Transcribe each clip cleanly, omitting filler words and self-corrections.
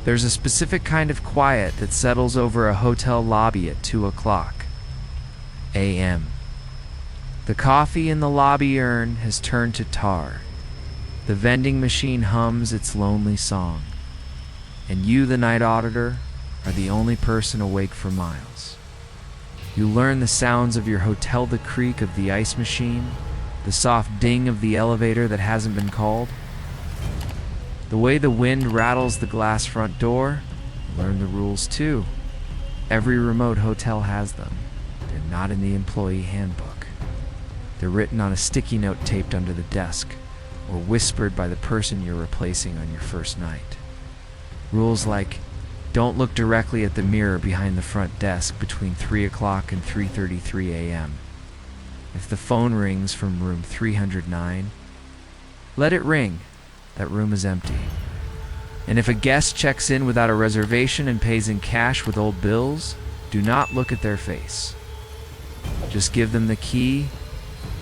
There's a specific kind of quiet that settles over a hotel lobby at 2 o'clock a.m. The coffee in the lobby urn has turned to tar. The vending machine hums its lonely song. And you, the night auditor, are the only person awake for miles. You learn the sounds of your hotel, the creak of the ice machine, the soft ding of the elevator that hasn't been called, the way the wind rattles the glass front door. Learn the rules too. Every remote hotel has them. They're not in the employee handbook. They're written on a sticky note taped under the desk, or whispered by the person you're replacing on your first night. Rules like, don't look directly at the mirror behind the front desk between 3 o'clock and 3:33 a.m. If the phone rings from room 309, let it ring. That room is empty. And if a guest checks in without a reservation and pays in cash with old bills, do not look at their face. Just give them the key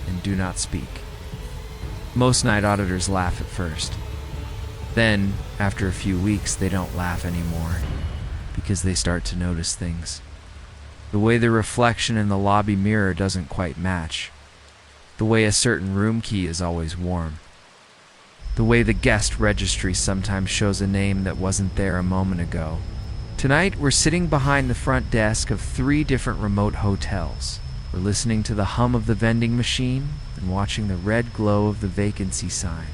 and do not speak. Most night auditors laugh at first. Then, after a few weeks, they don't laugh anymore because they start to notice things. The way the reflection in the lobby mirror doesn't quite match. The way a certain room key is always warm. The way the guest registry sometimes shows a name that wasn't there a moment ago. Tonight, we're sitting behind the front desk of 3 different remote hotels. We're listening to the hum of the vending machine and watching the red glow of the vacancy sign.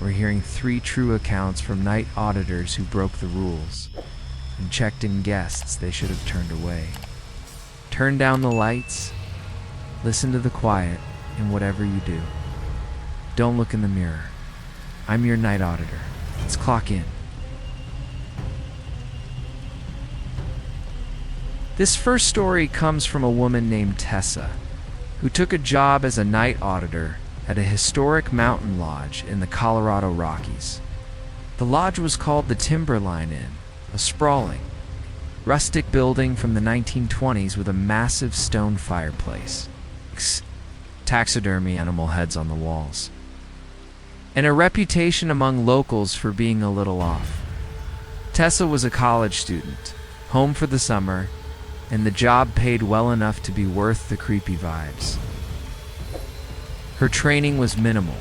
We're hearing 3 true accounts from night auditors who broke the rules and checked in guests they should have turned away. Turn down the lights, listen to the quiet, and whatever you do, don't look in the mirror. I'm your night auditor. Let's clock in. This first story comes from a woman named Tessa, who took a job as a night auditor at a historic mountain lodge in the Colorado Rockies. The lodge was called the Timberline Inn, a sprawling, rustic building from the 1920s with a massive stone fireplace, taxidermy animal heads on the walls, and a reputation among locals for being a little off. Tessa was a college student, home for the summer, and the job paid well enough to be worth the creepy vibes. Her training was minimal.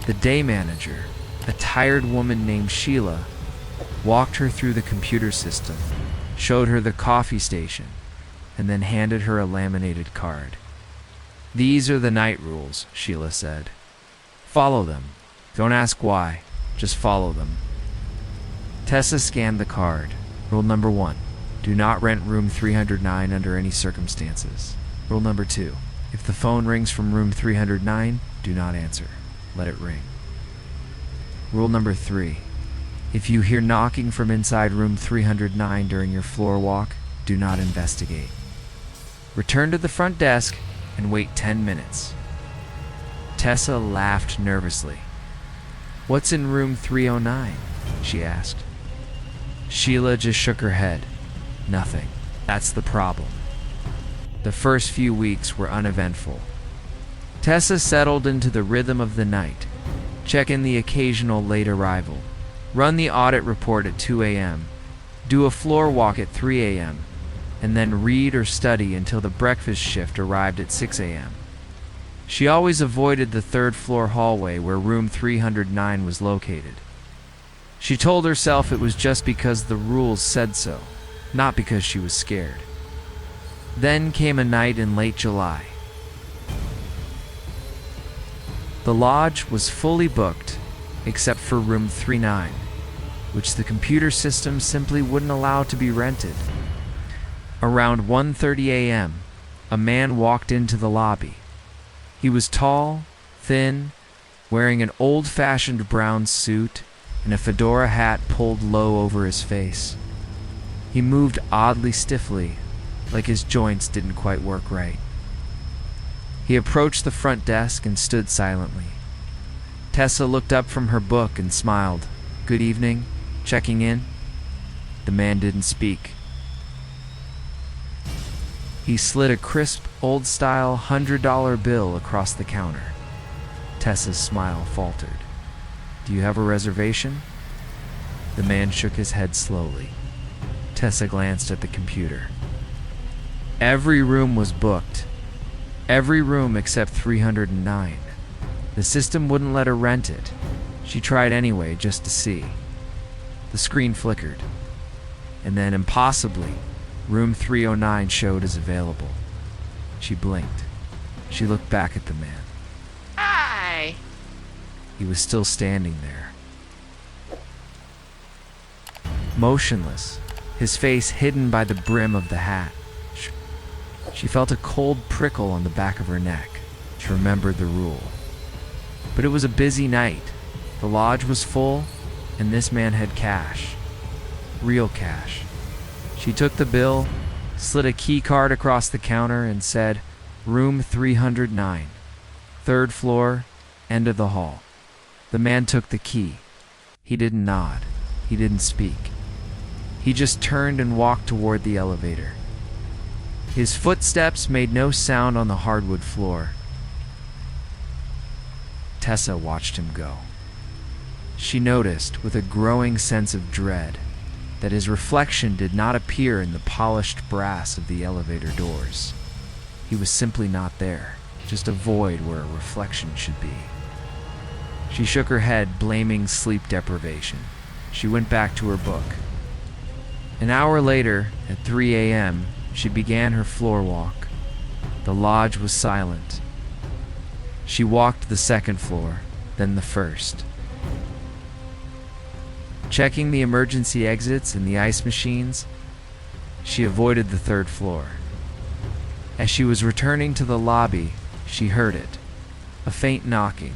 The day manager, a tired woman named Sheila, walked her through the computer system, showed her the coffee station, and then handed her a laminated card. "These are the night rules," Sheila said. "Follow them. Don't ask why, just follow them." Tessa scanned the card. Rule number 1, do not rent room 309 under any circumstances. Rule number 2, if the phone rings from room 309, do not answer. Let it ring. Rule number 3, if you hear knocking from inside room 309 during your floor walk, do not investigate. Return to the front desk and wait 10 minutes. Tessa laughed nervously. "What's in room 309? She asked. Sheila just shook her head. "Nothing. That's the problem." The first few weeks were uneventful. Tessa settled into the rhythm of the night, check in the occasional late arrival, run the audit report at 2 a.m., do a floor walk at 3 a.m., and then read or study until the breakfast shift arrived at 6 a.m. She always avoided the 3rd floor hallway where room 309 was located. She told herself it was just because the rules said so, not because she was scared. Then came a night in late July. The lodge was fully booked, except for room 39, which the computer system simply wouldn't allow to be rented. Around 1:30 a.m., a man walked into the lobby. He was tall, thin, wearing an old-fashioned brown suit and a fedora hat pulled low over his face. He moved oddly stiffly, like his joints didn't quite work right. He approached the front desk and stood silently. Tessa looked up from her book and smiled. "Good evening. Checking in?" The man didn't speak. He slid a crisp, old-style $100 bill across the counter. Tessa's smile faltered. "Do you have a reservation?" The man shook his head slowly. Tessa glanced at the computer. Every room was booked. Every room except 309. The system wouldn't let her rent it. She tried anyway, just to see. The screen flickered. And then, impossibly, room 309 showed as available. She blinked. She looked back at the man. Hi! He was still standing there. Motionless, his face hidden by the brim of the hat. She felt a cold prickle on the back of her neck. She remembered the rule. But it was a busy night. The lodge was full, and this man had cash. Real cash. She took the bill, slid a key card across the counter, and said, "Room 309, 3rd floor, end of the hall." The man took the key. He didn't nod. He didn't speak. He just turned and walked toward the elevator. His footsteps made no sound on the hardwood floor. Tessa watched him go. She noticed, with a growing sense of dread, that his reflection did not appear in the polished brass of the elevator doors. He was simply not there, just a void where a reflection should be. She shook her head, blaming sleep deprivation. She went back to her book. An hour later, at 3 a.m., she began her floor walk. The lodge was silent. She walked the 2nd floor, then the 1st. Checking the emergency exits and the ice machines, she avoided the 3rd floor. As she was returning to the lobby, she heard it, a faint knocking,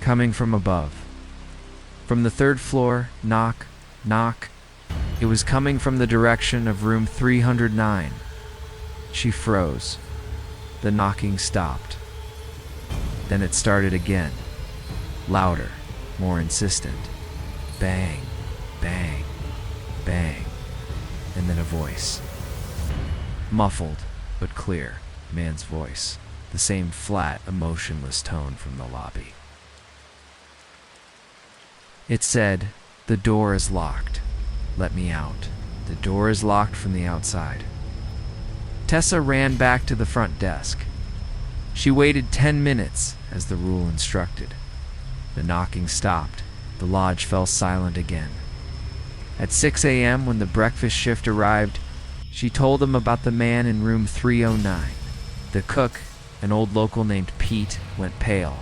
coming from above. From the 3rd floor, knock, knock. It was coming from the direction of room 309. She froze. The knocking stopped. Then it started again, louder, more insistent. Bang, bang, bang, and then a voice. Muffled, but clear, man's voice, the same flat, emotionless tone from the lobby. It said, "The door is locked. Let me out. The door is locked from the outside." Tessa ran back to the front desk. She waited 10 minutes, as the rule instructed. The knocking stopped. The lodge fell silent again. At 6 a.m., when the breakfast shift arrived, she told them about the man in room 309. The cook, an old local named Pete, went pale.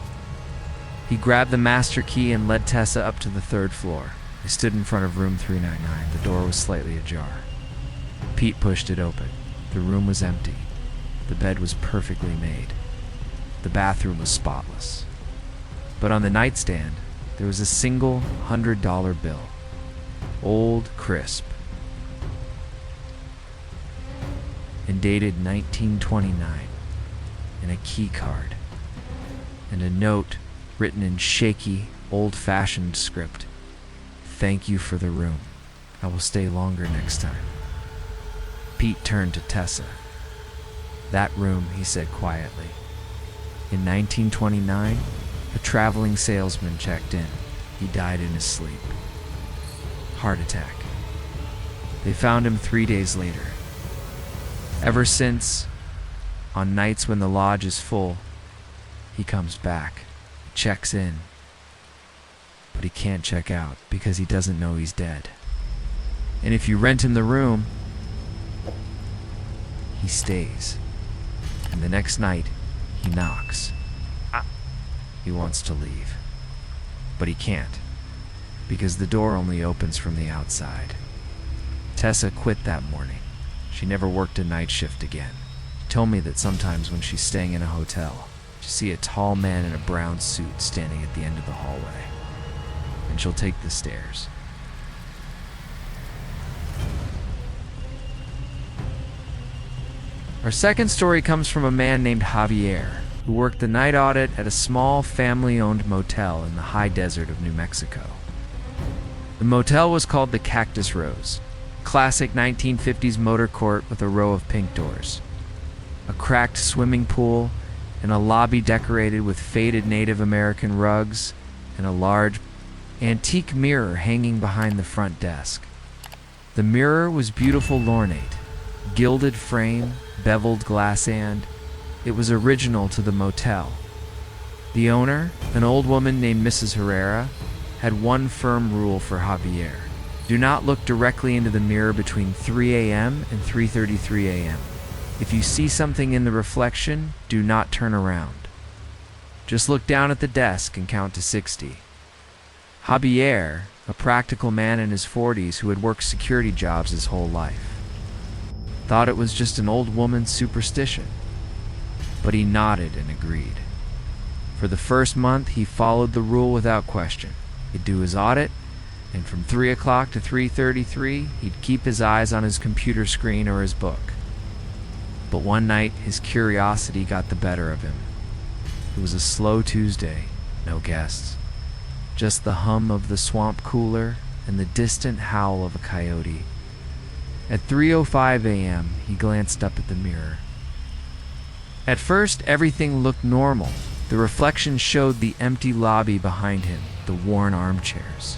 He grabbed the master key and led Tessa up to the 3rd floor. They stood in front of room 399. The door was slightly ajar. Pete pushed it open. The room was empty. The bed was perfectly made. The bathroom was spotless. But on the nightstand, there was a single $100 bill. Old, crisp, and dated 1929, and a key card, and a note written in shaky, old-fashioned script. "Thank you for the room. I will stay longer next time." Pete turned to Tessa. "That room," he said quietly. "In 1929, a traveling salesman checked in. He died in his sleep. Heart attack. They found him 3 days later. Ever since, on nights when the lodge is full, he comes back, checks in, but he can't check out because he doesn't know he's dead. And if you rent him the room, he stays. And the next night, he knocks. He wants to leave, but he can't, because the door only opens from the outside." Tessa quit that morning. She never worked a night shift again. She told me that sometimes when she's staying in a hotel, she'll see a tall man in a brown suit standing at the end of the hallway, and she'll take the stairs. Our second story comes from a man named Javier, who worked the night audit at a small family-owned motel in the high desert of New Mexico. The motel was called the Cactus Rose, classic 1950s motor court with a row of pink doors, a cracked swimming pool, and a lobby decorated with faded Native American rugs, and a large antique mirror hanging behind the front desk. The mirror was beautiful ornate, gilded frame, beveled glass, and it was original to the motel. The owner, an old woman named Mrs. Herrera, had one firm rule for Javier. Do not look directly into the mirror between 3 a.m. and 3:33 a.m. If you see something in the reflection, do not turn around. Just look down at the desk and count to 60. Javier, a practical man in his 40s who had worked security jobs his whole life, thought it was just an old woman's superstition, but he nodded and agreed. For the first month, he followed the rule without question. He'd do his audit, and from 3 o'clock to 3:33, he'd keep his eyes on his computer screen or his book. But one night, his curiosity got the better of him. It was a slow Tuesday, no guests, just the hum of the swamp cooler and the distant howl of a coyote. At 3:05 a.m., he glanced up at the mirror. At first, everything looked normal. The reflection showed the empty lobby behind him, the worn armchairs,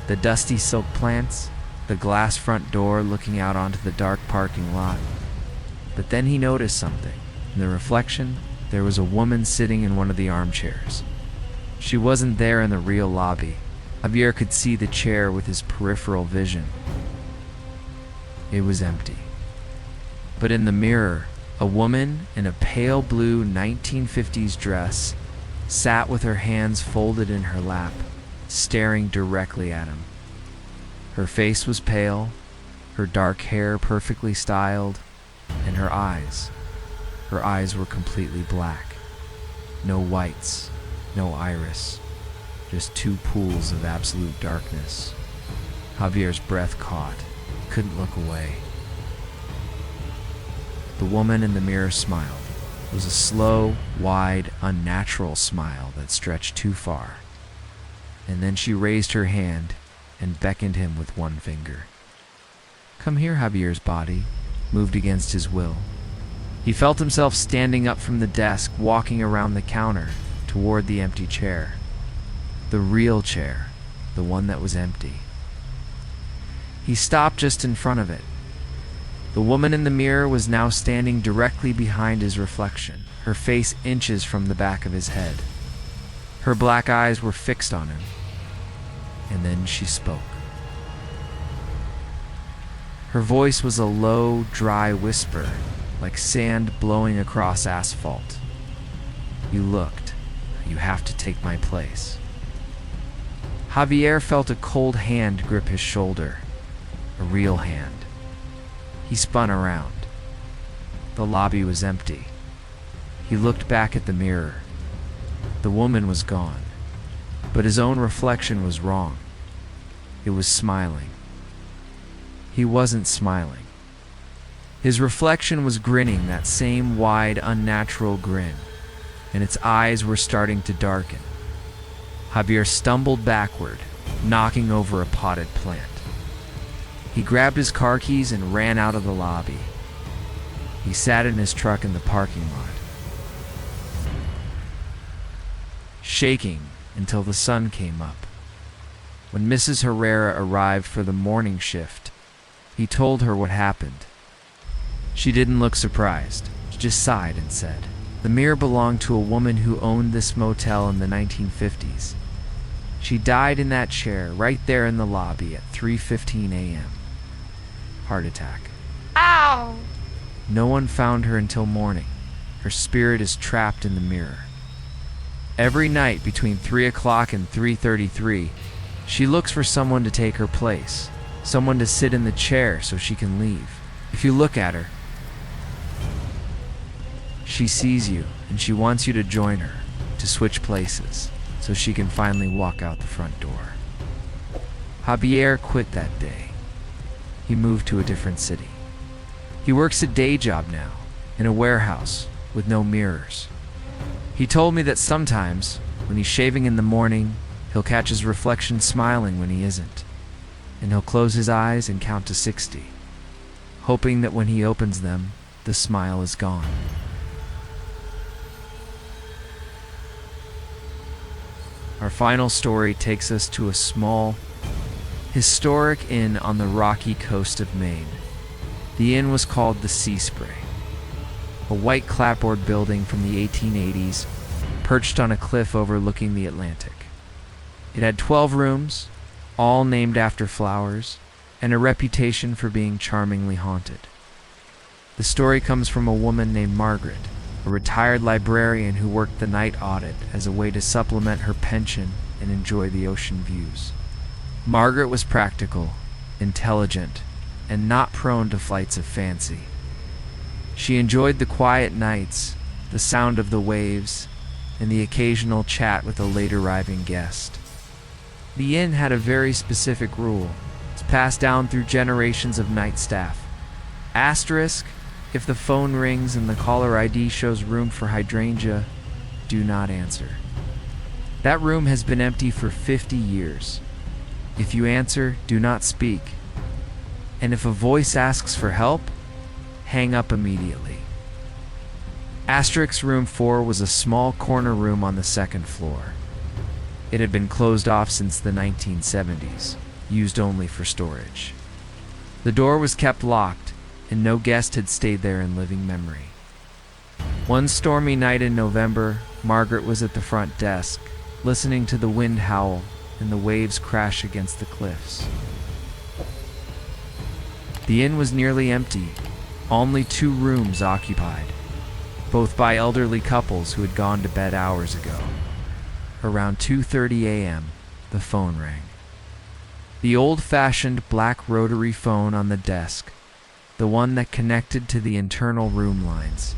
the dusty silk plants, the glass front door looking out onto the dark parking lot. But then he noticed something. In the reflection, there was a woman sitting in one of the armchairs. She wasn't there in the real lobby. Javier could see the chair with his peripheral vision. It was empty. But in the mirror, a woman in a pale blue 1950s dress sat with her hands folded in her lap, staring directly at him. Her face was pale, her dark hair perfectly styled, and her eyes were completely black. No whites, no iris, just two pools of absolute darkness. Javier's breath caught. He couldn't look away. The woman in the mirror smiled. It was a slow, wide, unnatural smile that stretched too far. And then she raised her hand and beckoned him with one finger. Come here. Javier's body moved against his will. He felt himself standing up from the desk, walking around the counter toward the empty chair. The real chair, the one that was empty. He stopped just in front of it. The woman in the mirror was now standing directly behind his reflection, her face inches from the back of his head. Her black eyes were fixed on him. And then she spoke. Her voice was a low, dry whisper, like sand blowing across asphalt. You looked. You have to take my place. Javier felt a cold hand grip his shoulder. A real hand. He spun around. The lobby was empty. He looked back at the mirror. The woman was gone, but his own reflection was wrong. It was smiling. He wasn't smiling. His reflection was grinning that same wide, unnatural grin, and its eyes were starting to darken. Javier stumbled backward, knocking over a potted plant. He grabbed his car keys and ran out of the lobby. He sat in his truck in the parking lot, shaking until the sun came up. When Mrs. Herrera arrived for the morning shift, he told her what happened. She didn't look surprised. She just sighed and said, "The mirror belonged to a woman who owned this motel in the 1950s. She died in that chair right there in the lobby at 3:15 a.m. Heart attack. Ow! No one found her until morning. Her spirit is trapped in the mirror. Every night between 3 o'clock and 3:33, she looks for someone to take her place, someone to sit in the chair so she can leave. If you look at her, she sees you and she wants you to join her, to switch places, so she can finally walk out the front door." Javier quit that day. He moved to a different city. He works a day job now, in a warehouse, with no mirrors. He told me that sometimes, when he's shaving in the morning, he'll catch his reflection smiling when he isn't, and he'll close his eyes and count to 60, hoping that when he opens them, the smile is gone. Our final story takes us to a small, historic inn on the rocky coast of Maine. The inn was called the Sea Spray, a white clapboard building from the 1880s, perched on a cliff overlooking the Atlantic. It had 12 rooms, all named after flowers, and a reputation for being charmingly haunted. The story comes from a woman named Margaret, a retired librarian who worked the night audit as a way to supplement her pension and enjoy the ocean views. Margaret was practical, intelligent, and not prone to flights of fancy. She enjoyed the quiet nights, the sound of the waves, and the occasional chat with a late arriving guest. The inn had a very specific rule. It's passed down through generations of night staff. Asterisk, if the phone rings and the caller ID shows room for hydrangea, do not answer. That room has been empty for 50 years. If you answer, do not speak. And if a voice asks for help, hang up immediately. Asterisk room 4 was a small corner room on the second floor. It had been closed off since the 1970s, used only for storage. The door was kept locked, and no guest had stayed there in living memory. One stormy night in November, Margaret was at the front desk, listening to the wind howl and the waves crash against the cliffs. The inn was nearly empty, only 2 rooms occupied, both by elderly couples who had gone to bed hours ago. Around 2:30 a.m., the phone rang. The old-fashioned black rotary phone on the desk, the one that connected to the internal room lines.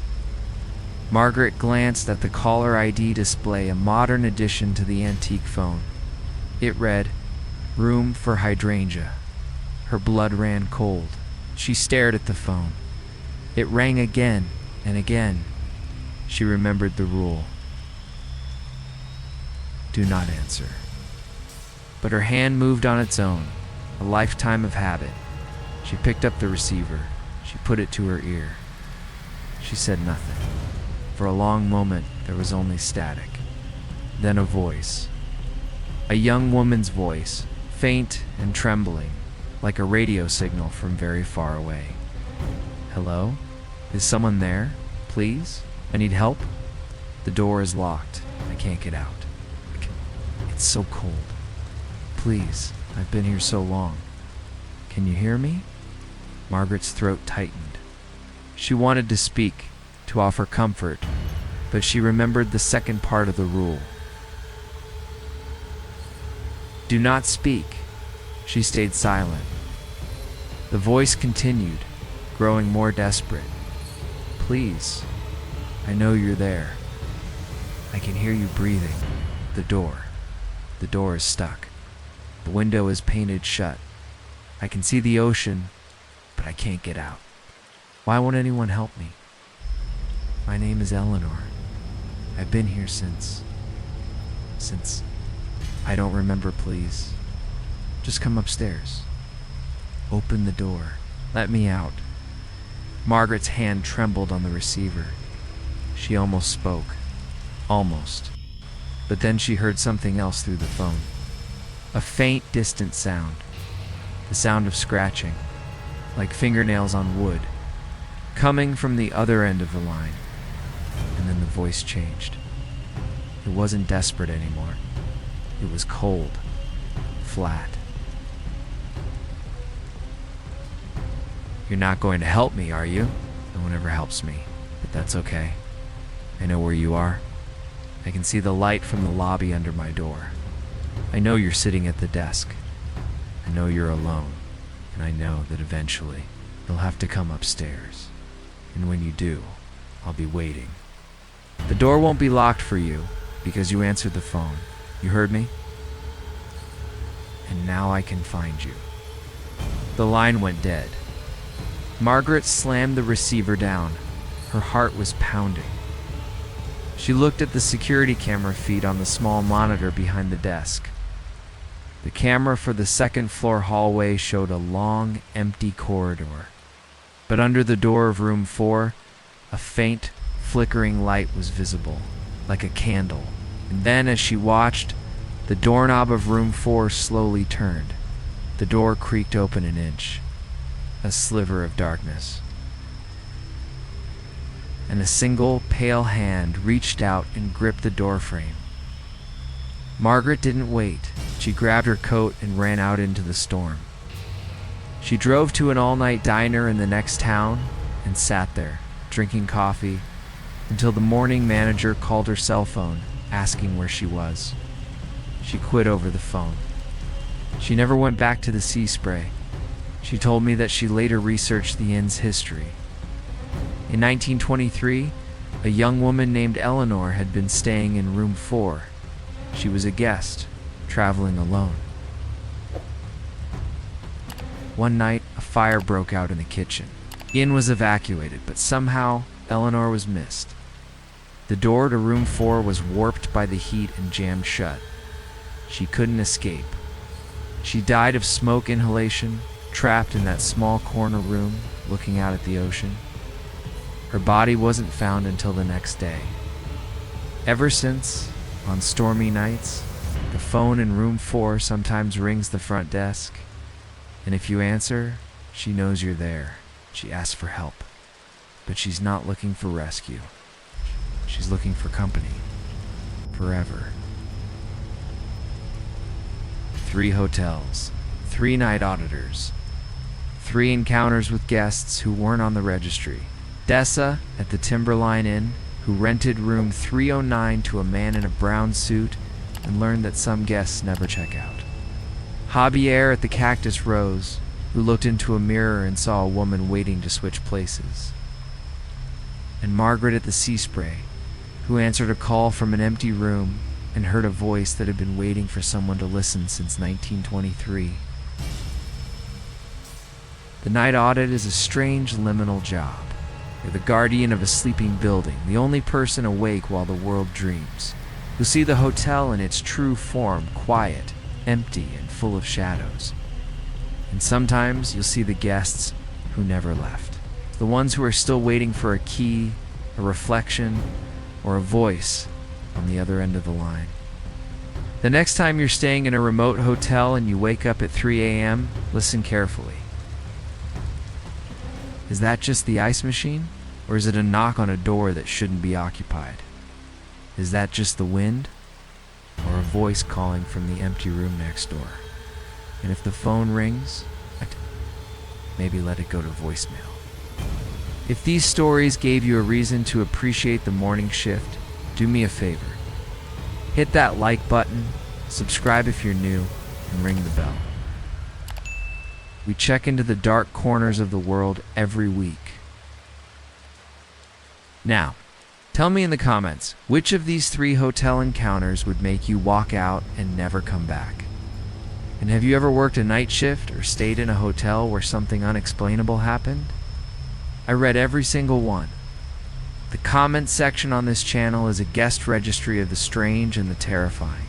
Margaret glanced at the caller ID display, a modern addition to the antique phone. It read, "Room for hydrangea." Her blood ran cold. She stared at the phone. It rang again and again. She remembered the rule. Do not answer. But her hand moved on its own, a lifetime of habit. She picked up the receiver. She put it to her ear. She said nothing. For a long moment, there was only static. Then a voice. A young woman's voice, faint and trembling, like a radio signal from very far away. Hello? Is someone there? Please? I need help? The door is locked. I can't get out. It's so cold. Please, I've been here so long. Can you hear me? Margaret's throat tightened. She wanted to speak, to offer comfort, but she remembered the second part of the rule. Do not speak. She stayed silent. The voice continued, growing more desperate. Please, I know you're there. I can hear you breathing. The door is stuck. The window is painted shut. I can see the ocean, but I can't get out. Why won't anyone help me? My name is Eleanor. I've been here since I don't remember, please. Just come upstairs. Open the door. Let me out. Margaret's hand trembled on the receiver. She almost spoke. Almost. But then she heard something else through the phone. A faint, distant sound. The sound of scratching, like fingernails on wood, coming from the other end of the line. And then the voice changed. It wasn't desperate anymore. It was cold, flat. You're not going to help me, are you? No one ever helps me, but that's okay. I know where you are. I can see the light from the lobby under my door. I know you're sitting at the desk. I know you're alone, and I know that eventually you'll have to come upstairs. And when you do, I'll be waiting. The door won't be locked for you because you answered the phone. You heard me? And now I can find you. The line went dead. Margaret slammed the receiver down. Her heart was pounding. She looked at the security camera feed on the small monitor behind the desk. The camera for the second floor hallway showed a long, empty corridor. But under the door of room 4, a faint, flickering light was visible, like a candle. And then as she watched, The doorknob of room 4 slowly turned. The door creaked open an inch. A sliver of darkness. And a single, pale hand reached out and gripped the doorframe. Margaret didn't wait. She grabbed her coat and ran out into the storm. She drove to an all-night diner in the next town and sat there, drinking coffee, until the morning manager called her cell phone, asking where she was. She quit over the phone. She never went back to the sea spray. She told me that she later researched the inn's history. In 1923, a young woman named Eleanor had been staying in room 4. She was a guest, traveling alone. One night, a fire broke out in the kitchen. The inn was evacuated, but somehow, Eleanor was missed. The door to room 4 was warped by the heat and jammed shut. She couldn't escape. She died of smoke inhalation, trapped in that small corner room, looking out at the ocean. Her body wasn't found until the next day. Ever since, on stormy nights, the phone in room 4 sometimes rings the front desk. And if you answer, she knows you're there. She asks for help. But she's not looking for rescue. She's looking for company. Forever. 3 hotels. 3 night auditors. 3 encounters with guests who weren't on the registry. Dessa at the Timberline Inn, who rented room 309 to a man in a brown suit and learned that some guests never check out. Javier at the Cactus Rose, who looked into a mirror and saw a woman waiting to switch places. And Margaret at the Sea Spray, who answered a call from an empty room and heard a voice that had been waiting for someone to listen since 1923. The night audit is a strange liminal job. You're the guardian of a sleeping building, the only person awake while the world dreams. You'll see the hotel in its true form, quiet, empty, and full of shadows. And sometimes you'll see the guests who never left. The ones who are still waiting for a key, a reflection, or a voice on the other end of the line. The next time you're staying in a remote hotel and you wake up at 3 a.m., listen carefully. Is that just the ice machine? Or is it a knock on a door that shouldn't be occupied? Is that just the wind? Or a voice calling from the empty room next door? And if the phone rings, maybe let it go to voicemail. If these stories gave you a reason to appreciate the morning shift, do me a favor. Hit that like button, subscribe if you're new, and ring the bell. We check into the dark corners of the world every week. Now, tell me in the comments, which of these 3 hotel encounters would make you walk out and never come back? And have you ever worked a night shift or stayed in a hotel where something unexplainable happened? I read every single one. The comment section on this channel is a guest registry of the strange and the terrifying.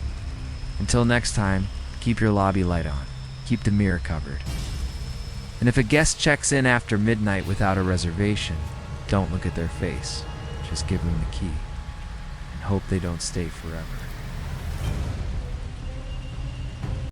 Until next time, keep your lobby light on. Keep the mirror covered. And if a guest checks in after midnight without a reservation, don't look at their face. Just give them the key. And hope they don't stay forever.